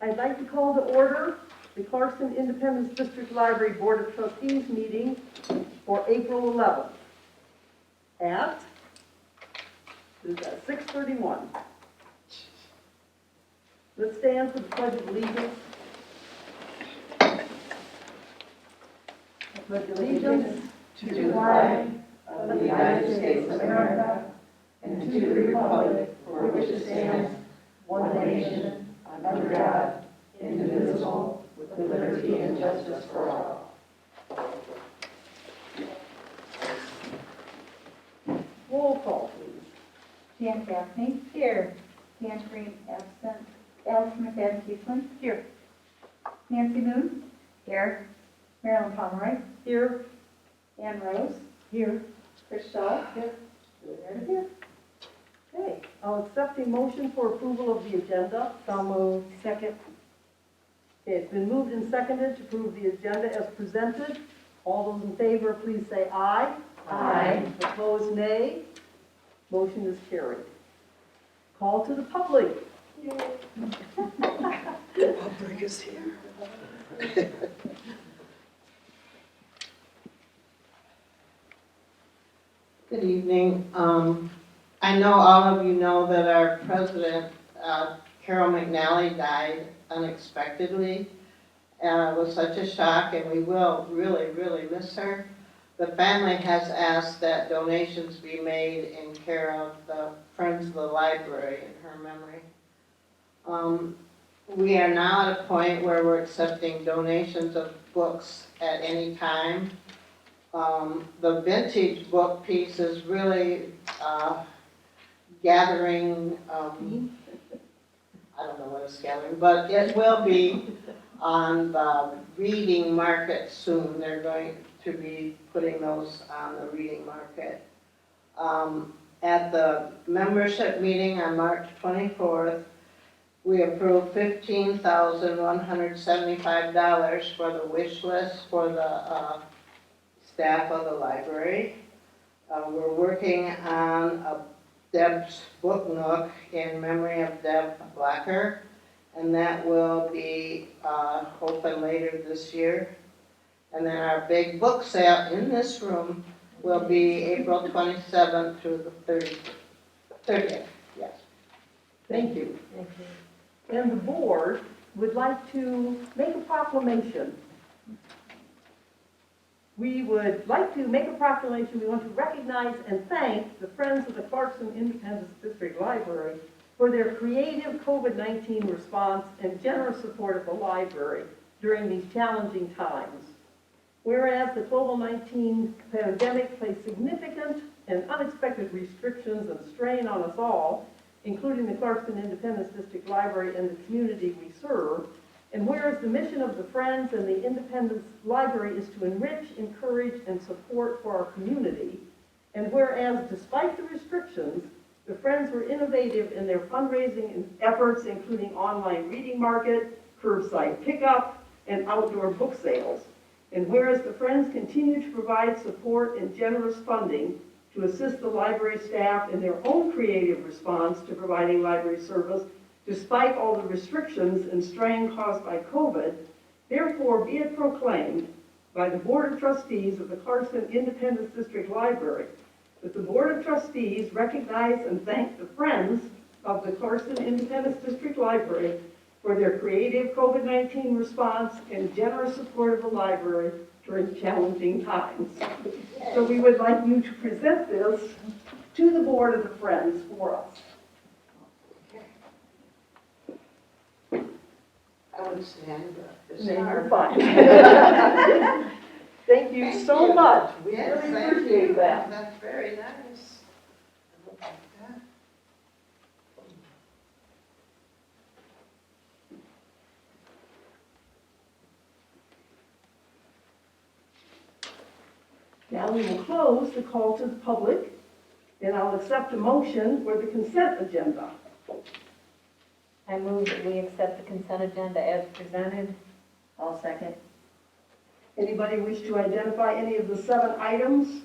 I'd like to call to order the Clarkson Independence District Library Board of Trustees meeting for April 11th at 6:31. Let's stand for the Pledge of Allegiance. I pledge allegiance to the flag of the United States of America and to the republic for which it stands, one nation, under God, indivisible, with liberty and justice for all. Roll call, please. Jan Gaffney. Here. Dan Green, absent. Allison McFadden Keesling. Here. Nancy Moon. Here. Marilyn Pomeroy. Here. Ann Rose. Here. Chris Shaw. Here. Julie here. Okay, I'll accept a motion for approval of the agenda. So moved. Second. Okay, it's been moved and seconded to approve the agenda as presented. All those in favor, please say aye. Aye. Opposed, nay. Motion is carried. Call to the public. The public is here. Good evening. I know all of you know that our president, Carol McNally, died unexpectedly. It was such a shock, and we will really, really miss her. The family has asked that donations be made in care of the Friends of the Library in her memory. We are now at a point where we're accepting donations of books at any time. The vintage book piece is really gathering, I don't know what it's gathering, but it will be on the reading market soon. They're going to be putting those on the reading market. At the membership meeting on March 24th, we approved $15,175 for the wish list for the staff of the library. We're working on a Deb's Book Nook in memory of Deb Blacker, and that will be open later this year. And then our big book sale in this room will be April 27th through the 30th. Yes. Thank you. And the board would like to make a proclamation. We would like to make a proclamation. We want to recognize and thank the Friends of the Clarkson Independence District Library for their creative COVID-19 response and generous support of the library during these challenging times. Whereas the COVID-19 pandemic placed significant and unexpected restrictions and strain on us all, including the Clarkson Independence District Library and the community we serve, and whereas the mission of the Friends and the Independence Library is to enrich, encourage, and support for our community, and whereas despite the restrictions, the Friends were innovative in their fundraising efforts, including online reading market, curbside pickup, and outdoor book sales, and whereas the Friends continue to provide support and generous funding to assist the library staff in their own creative response to providing library service despite all the restrictions and strain caused by COVID, therefore be it proclaimed by the Board of Trustees of the Clarkson Independence District Library that the Board of Trustees recognize and thank the Friends of the Clarkson Independence District Library for their creative COVID-19 response and generous support of the library during challenging times. So we would like you to present this to the Board of the Friends for us. I would stand up. No, you're fine. Thank you so much. We Yes, really thank appreciate you. that. That's very nice. Look like that. Now we will close the call to the public, and I'll accept a motion for the consent agenda. I move that we accept the consent agenda as presented. I'll second. Anybody wish to identify any of the 7 items?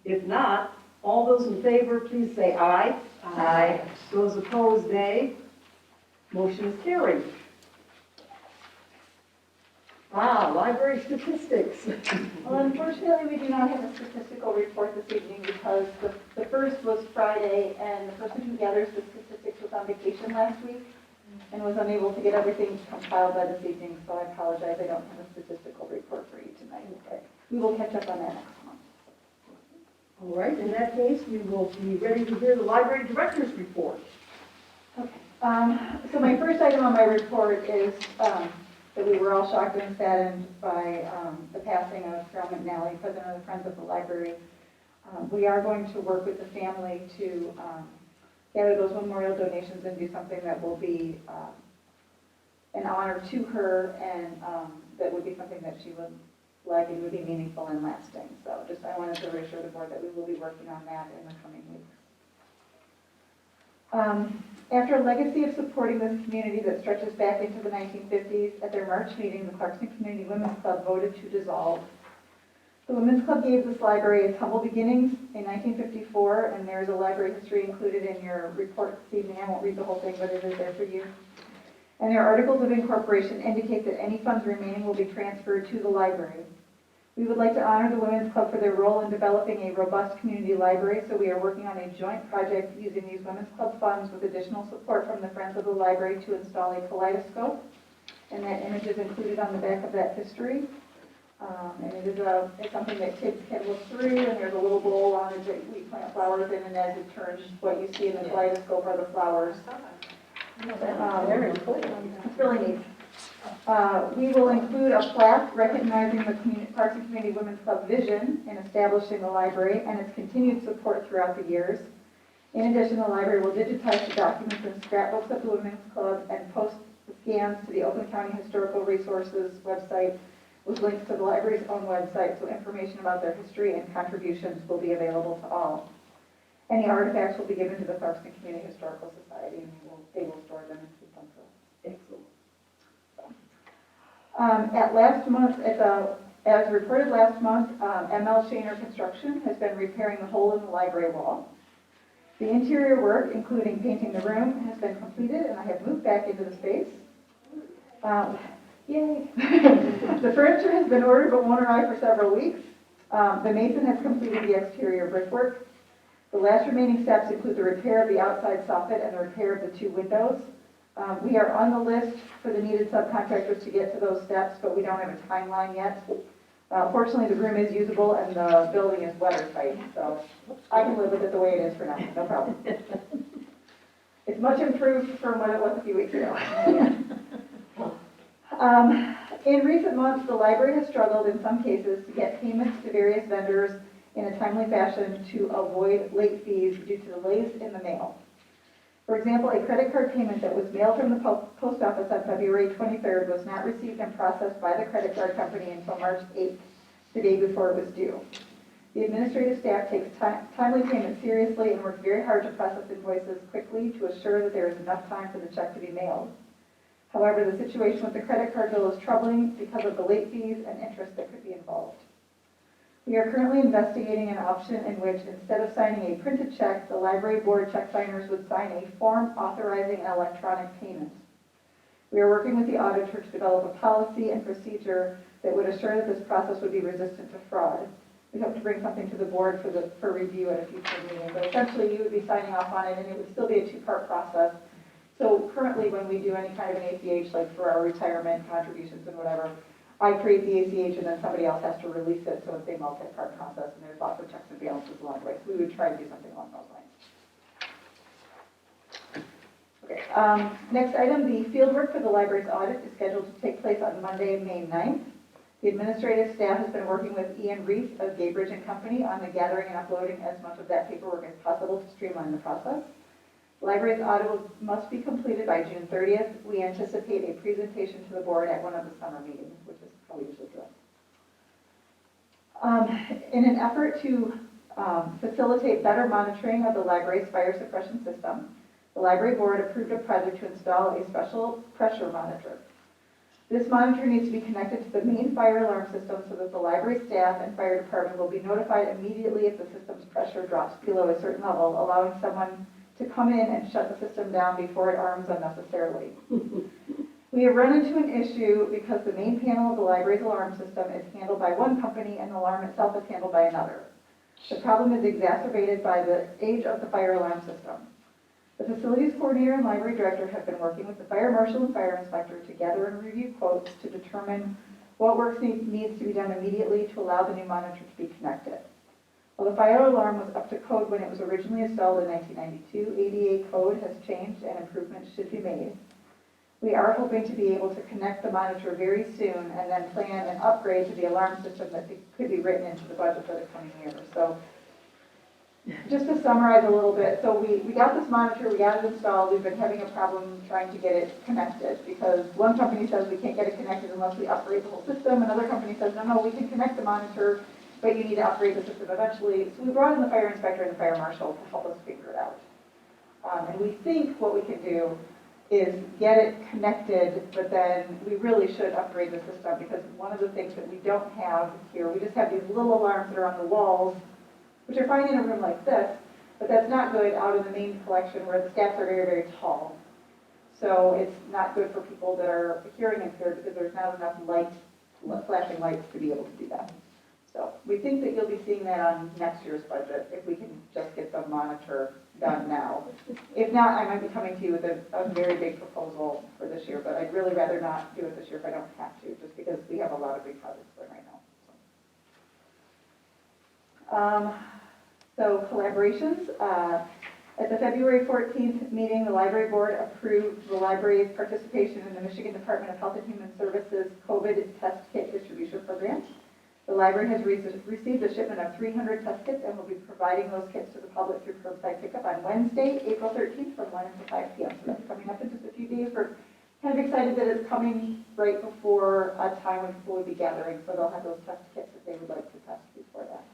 If not, all those in favor, please say aye. Aye. Those opposed, nay. Motion is carried. Library statistics. Well, unfortunately, we do not have a statistical report this evening because the first was Friday, and the person who gathers the statistics was on vacation last week and was unable to get everything compiled by this evening, so I apologize, I don't have a statistical report for you tonight. But we will catch up on that next month. All right, in that case, we will be ready to hear the library director's report. Okay. So my first item on my report is that we were all shocked and saddened by the passing of Carol McNally, president of the Friends of the Library. We are going to work with the family to gather those memorial donations and do something that will be an honor to her, and that would be something that she would like and would be meaningful and lasting. So just I wanted to reassure the board that we will be working on that in the coming weeks. After a legacy of supporting this community that stretches back into the 1950s, at their March meeting, the Clarkson Community Women's Club voted to dissolve. The Women's Club gave this library its humble beginnings in 1954, and there's a library history included in your report this evening. I won't read the whole thing, but it is there for you. And their articles of incorporation indicate that any funds remaining will be transferred to the library. We would like to honor the Women's Club for their role in developing a robust community library, so we are working on a joint project using these Women's Club funds with additional support from the Friends of the Library to install a kaleidoscope, and that image is included on the back of that history. And it is it's something that kids can look through, and there's a little bowl on it that we plant flowers in, and as it turns, what you see in the kaleidoscope are the flowers. Very cool. It's really neat. We will include a plaque recognizing the Clarkson Community Women's Club vision in establishing the library and its continued support throughout the years. In addition, the library will digitize the documents and scrapbooks of the Women's Club and post the scans to the Oakland County Historical Resources website with links to the library's own website, so information about their history and contributions will be available to all. Any artifacts will be given to the Clarkson Community Historical Society, and they will store them and keep them for us. Excellent. As reported last month, ML Shaner Construction has been repairing the hole in the library wall. The interior work, including painting the room, has been completed, and I have moved back into the space. Yay! The furniture has been ordered but won't arrive for several weeks. The mason has completed the exterior brickwork. The last remaining steps include the repair of the outside soffit and the repair of the 2 windows. We are on the list for the needed subcontractors to get to those steps, but we don't have a timeline yet. Fortunately, the room is usable and the building is weathertight, so I can live with it the way it is for now, no problem. It's much improved from what it was a few weeks ago. In recent months, the library has struggled in some cases to get payments to various vendors in a timely fashion to avoid late fees due to delays in the mail. For example, a credit card payment that was mailed from the post office on February 23rd was not received and processed by the credit card company until March 8th, the day before it was due. The administrative staff takes timely payment seriously and works very hard to process invoices quickly to assure that there is enough time for the check to be mailed. However, the situation with the credit card bill is troubling because of the late fees and interest that could be involved. We are currently investigating an option in which, instead of signing a printed check, the library board check signers would sign a form authorizing an electronic payment. We are working with the auditor to develop a policy and procedure that would assure that this process would be resistant to fraud. We hope to bring something to the board for review at a future meeting. But essentially, you would be signing off on it, and it would still be a 2-part process. So currently, when we do any kind of an ACH, like for our retirement contributions and whatever, I create the ACH and then somebody else has to release it, so it's a multi-part process, and there's lots of checks and balances along the way. So we would try to do something along those lines. Okay. Next item, the fieldwork for the library's audit is scheduled to take place on Monday, May 9th. The administrative staff has been working with Ian Reese of Gaybridge & Company on the gathering and uploading as much of that paperwork as possible to streamline the process. The library's audit must be completed by June 30th. We anticipate a presentation to the board at one of the summer meetings, which is how we usually do it. In an effort to facilitate better monitoring of the library's fire suppression system, the library board approved a project to install a special pressure monitor. This monitor needs to be connected to the main fire alarm system so that the library staff and fire department will be notified immediately if the system's pressure drops below a certain level, allowing someone to come in and shut the system down before it arms unnecessarily. We have run into an issue because the main panel of the library's alarm system is handled by one company and the alarm itself is handled by another. The problem is exacerbated by the age of the fire alarm system. The facilities coordinator and library director have been working with the fire marshal and fire inspector to gather and review quotes to determine what work needs to be done immediately to allow the new monitor to be connected. While the fire alarm was up to code when it was originally installed in 1992, ADA code has changed and improvements should be made. We are hoping to be able to connect the monitor very soon and then plan an upgrade to the alarm system that could be written into the budget for the coming year. So just to summarize a little bit, so we got this monitor, we got it installed, we've been having a problem trying to get it connected because one company says we can't get it connected unless we upgrade the whole system, another company says, no, we can connect the monitor, but you need to upgrade the system eventually. So we brought in the fire inspector and the fire marshal to help us figure it out. And we think what we can do is get it connected, but then we really should upgrade the system because one of the things that we don't have here, we just have these little alarms that are on the walls, which are fine in a room like this, but that's not good out in the main collection where the stacks are very, very tall. So it's not good for people that are hearing impaired because there's not enough flashing lights to be able to do that. So we think that you'll be seeing that on next year's budget if we can just get the monitor done now. If not, I might be coming to you with a very big proposal for this year, but I'd really rather not do it this year if I don't have to, just because we have a lot of big projects going right now. So collaborations. At the February 14th meeting, the library board approved the library's participation in the Michigan Department of Health and Human Services COVID test kit distribution program. The library has received a shipment of 300 test kits and will be providing those kits to the public through curbside pickup on Wednesday, April 13th from 1 to 5 p.m. So that's coming up in just a few days. We're kind of excited that it's coming right before a time when people will be gathering, so they'll have those test kits if they would like to test before that.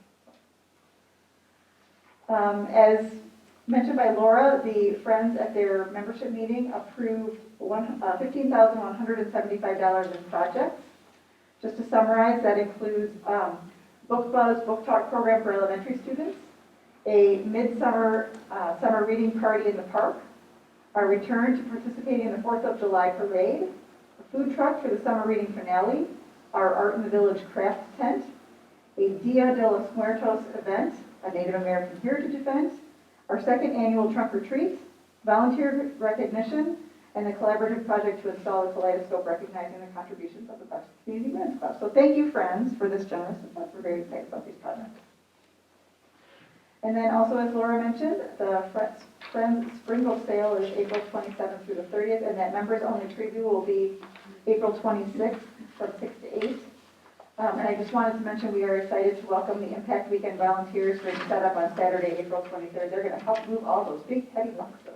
As mentioned by Laura, the Friends at their membership meeting approved $15,175 in projects. Just to summarize, that includes Book Buzz Book Talk program for elementary students, a midsummer summer reading party in the park, our return to participating in the 4th of July parade, a food truck for the summer reading finale, our Art in the Village craft tent, a Dia de los Muertos event, a Native American heritage event, our 2nd annual trunk or treat, volunteer recognition, and the collaborative project to install a kaleidoscope recognizing the contributions of the Dutchess Community Women's Club. So thank you, Friends, for this generous support. We're very excited about these projects. And then also, as Laura mentioned, the Friends Spring Book Sale is April 27th through the 30th, and that members-only preview will be April 26th from 6 to 8. And I just wanted to mention we are excited to welcome the Impact Weekend volunteers for the setup on Saturday, April 23rd. They're going to help move all those big, heavy boxes.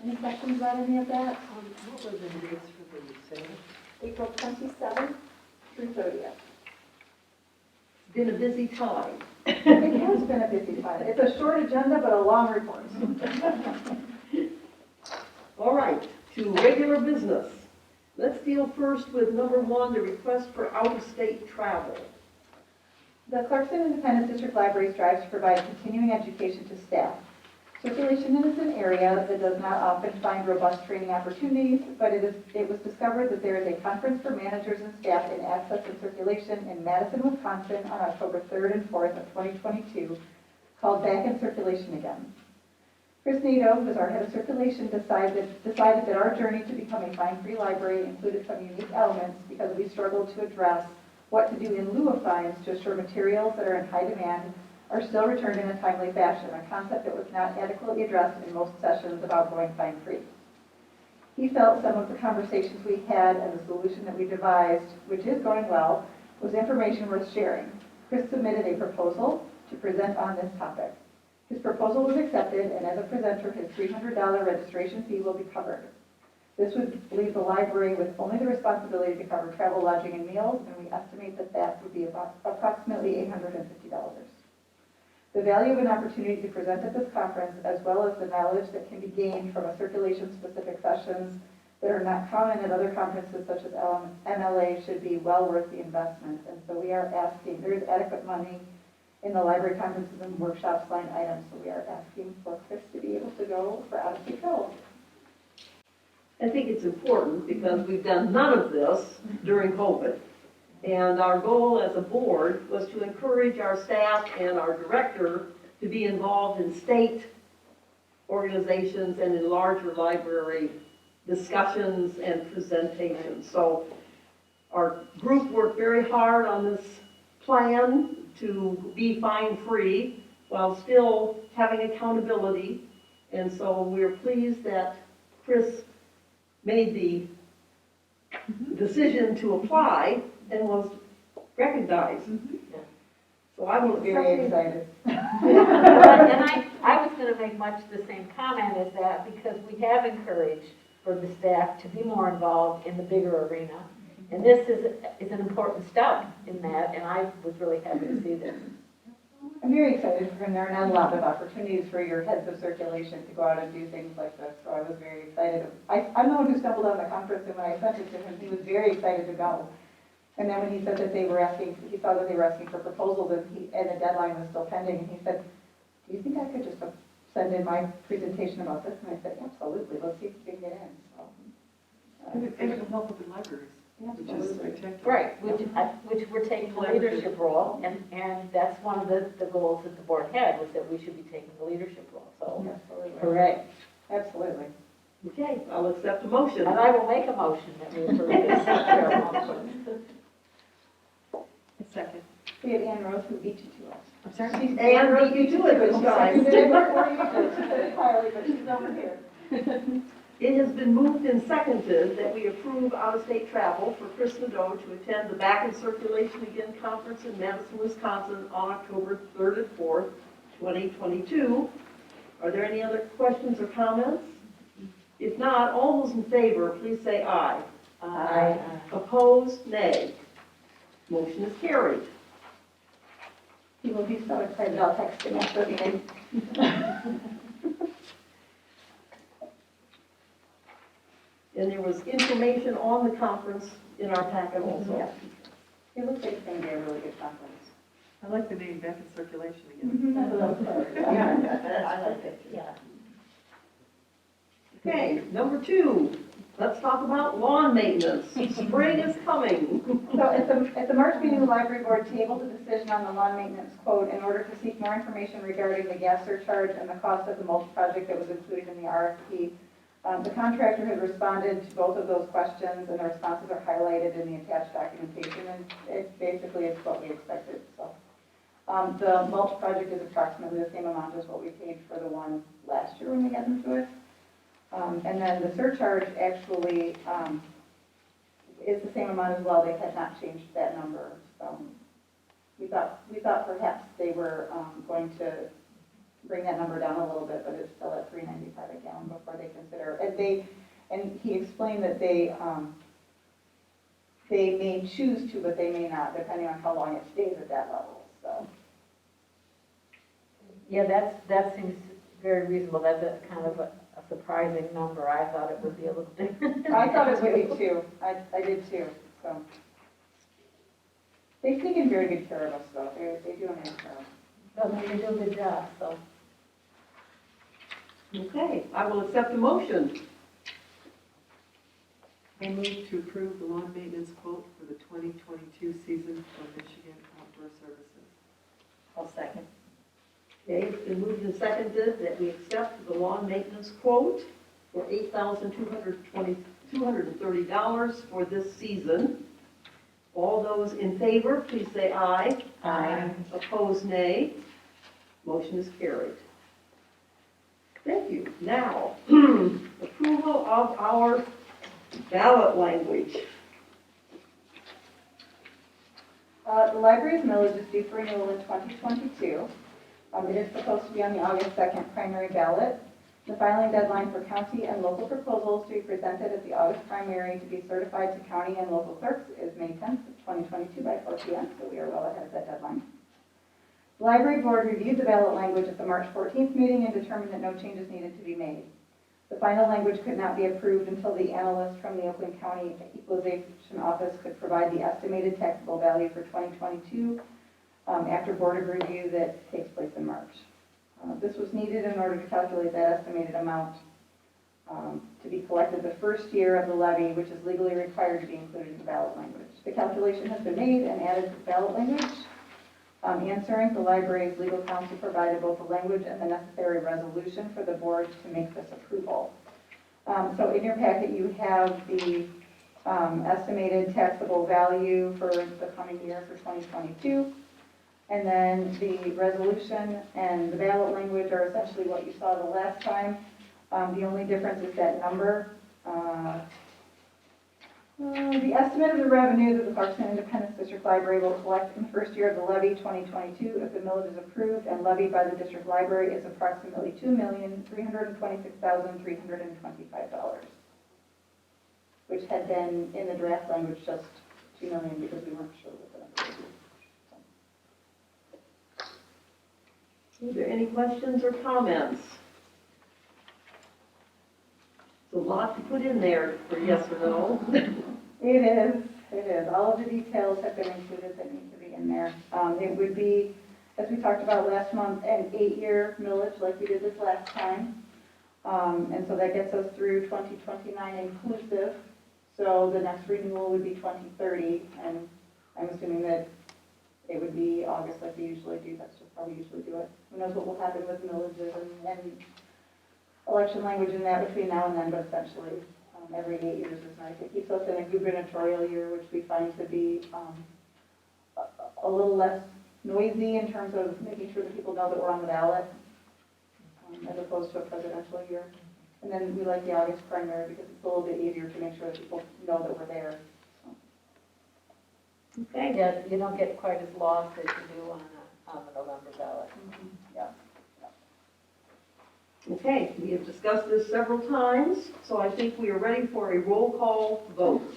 Any questions about any of that? What were the dates for the sale? April 27th through 30th. It's been a busy time. It has been a busy time. It's a short agenda, but a long report. All right, to regular business. Let's deal first with number 1, the request for out-of-state travel. The Clarkson Independent District Library strives to provide continuing education to staff. Circulation is an area that does not often find robust training opportunities, but it was discovered that there is a conference for managers and staff in access and circulation in Madison, Wisconsin on October 3rd and 4th of 2022 called Back in Circulation Again. Chris Nato, who is our head of circulation, decided that our journey to become a fine-free library included some unique elements because we struggled to address what to do in lieu of fines to assure materials that are in high demand are still returned in a timely fashion, a concept that was not adequately addressed in most sessions about going fine-free. He felt some of the conversations we had and the solution that we devised, which is going well, was information worth sharing. Chris submitted a proposal to present on this topic. His proposal was accepted, and as a presenter, his $300 registration fee will be covered. This would leave the library with only the responsibility to cover travel, lodging, and meals, and we estimate that that would be about approximately $850. The value of an opportunity to present at this conference, as well as the knowledge that can be gained from a circulation-specific sessions that are not common at other conferences such as MLA, should be well worth the investment. And so we are asking, there is adequate money in the library conferences and workshops line item. So we are asking for Chris to be able to go for out-of-state travel. I think it's important because we've done none of this during COVID. And our goal as a board was to encourage our staff and our director to be involved in state organizations and in larger library discussions and presentations. So our group worked very hard on this plan to be fine-free while still having accountability. And so we're pleased that Chris made the decision to apply and was recognized. So I was Very excited. And I was going to make much the same comment as that, because we have encouraged for the staff to be more involved in the bigger arena. And this is an important step in that, and I was really happy to see this. I'm very excited for him. There are not a lot of opportunities for your heads of circulation to go out and do things like this, so I was very excited. I'm the one who stumbled on the conference, and when I sent it to him, he was very excited to go. And then when he said that they were asking, he saw that they were asking for proposals, and the deadline was still pending, and he said, do you think I could just send in my presentation about this? And I said, absolutely, let's see if we can get in. So, And it will help with the libraries, which is spectacular. Right, which we're taking the leadership role, and that's one of the goals that the board had, was that we should be taking the leadership role, so. Absolutely. Hooray. Absolutely. Okay, I'll accept a motion. And I will make a motion that we approve this. Second. We had Ann Rose who beat you to us. I'm sorry? And Rose, you do it this time. She did it before you did. She did it quietly, but she's over here. It has been moved and seconded that we approve out-of-state travel for Chris Nadeau to attend the Back in Circulation Again Conference in Madison, Wisconsin on October 3rd and 4th, 2022. Are there any other questions or comments? If not, all those in favor, please say aye. Aye. Opposed, nay. Motion is carried. He will be so excited, I'll text him after the meeting. And there was information on the conference in our packet also. Yeah. It looks like it's going to be a really good conference. I like the name Back in Circulation again. I like it, yeah. Okay, number 2, let's talk about lawn maintenance. Spring is coming. So at the March meeting, the library board tabled a decision on the lawn maintenance quote in order to seek more information regarding the gas surcharge and the cost of the mulch project that was included in the RFP. The contractor has responded to both of those questions, and the responses are highlighted in the attached documentation, and it's what we expected. So the mulch project is approximately the same amount as what we paid for the one last year when we got into it. And then the surcharge actually is the same amount as well. They had not changed that number. So we thought perhaps they were going to bring that number down a little bit, but it's still at $3.95 a gallon before they consider. And he explained that they may choose to, but they may not, depending on how long it stays at that level. So Yeah, that seems very reasonable. That's a kind of a surprising number. I thought it would be a little different. I thought it would be too. I did too. So they've taken very good care of us, though. They do a nice job. Well, they do a good job, so. Okay, I will accept the motion. I move to approve the lawn maintenance quote for the 2022 season from Michigan Outdoor Services. I'll second. Okay, it's been moved and seconded that we accept the lawn maintenance quote for $8,230 for this season. All those in favor, please say aye. Aye. Opposed, nay. Motion is carried. Thank you. Now, approval of our ballot language. The library's millage is due for renewal in 2022. It is supposed to be on the August 2nd primary ballot. The filing deadline for county and local proposals to be presented at the August primary to be certified to county and local clerks is May 10th, 2022 by 4 p.m., so we are well ahead of that deadline. The library board reviewed the ballot language at the March 14th meeting and determined that no changes needed to be made. The final language could not be approved until the analyst from the Oakland County Equalization Office could provide the estimated taxable value for 2022 after board of review that takes place in March. This was needed in order to calculate that estimated amount to be collected the first year of the levy, which is legally required to be included in the ballot language. The calculation has been made and added to the ballot language. Answering, the library's legal counsel provided both the language and the necessary resolution for the board to make this approval. So in your packet, you have the estimated taxable value for the coming year for 2022. And then the resolution and the ballot language are essentially what you saw the last time. The only difference is that number. The estimate of the revenue that the Clarkson Independence District Library will collect in the first year of the levy 2022, if the millage is approved and levied by the district library, is approximately $2,326,325, which had been in the draft language just $2 million because we weren't sure what the number would be. Are there any questions or comments? It's a lot to put in there for yes or no. It is. All of the details have been included that need to be in there. It would be, as we talked about last month, an 8-year millage like we did this last time. And so that gets us through 2029 inclusive. So the next renewal would be 2030, and I'm assuming that it would be August like we usually do. That's just how we usually do it. Who knows what will happen with millages and election language in that between now and then, but essentially every 8 years is nice. It keeps us in a gubernatorial year, which we find to be a little less noisy in terms of making sure that people know that we're on the ballot, as opposed to a presidential year. And then we like the August primary because it's a little bit easier to make sure that people know that we're there. Okay, yeah, you don't get quite as lost as you do on the November ballot. Yeah. Okay, we have discussed this several times, so I think we are ready for a roll call vote.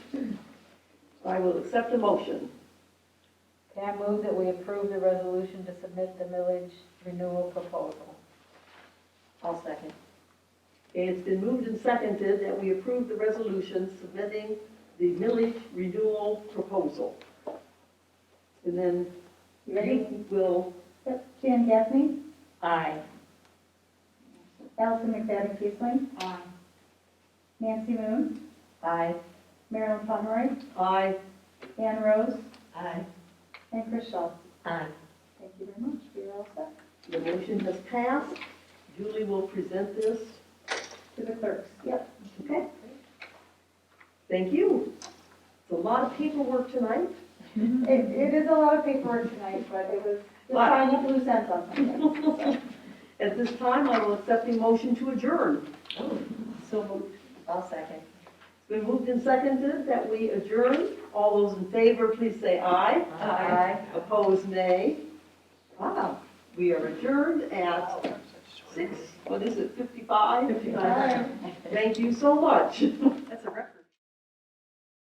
I will accept a motion. Okay, I move that we approve the resolution to submit the millage renewal proposal. I'll second. Okay, it's been moved and seconded that we approve the resolution submitting the millage renewal proposal. And then You ready? you will, Yep. Jan Gaffney, Aye. Allison McFadden Kiesling, Aye. Nancy Moon, Aye. Marilyn Pomeroy, aye. Ann Rose, Aye. and Chris Shaw. Aye. Thank you very much. We are all set. The motion has passed. Julie will present this. To the clerks. Yep. Okay. Thank you. It's a lot of paperwork tonight. It is a lot of paperwork tonight, but it was just trying to loose ends on something. At this time, I will accept a motion to adjourn. So moved. I'll second. It's been moved and seconded that we adjourn. All those in favor, please say aye. Aye. Opposed, nay. Wow, we are adjourned at 55? 55. Thank you so much.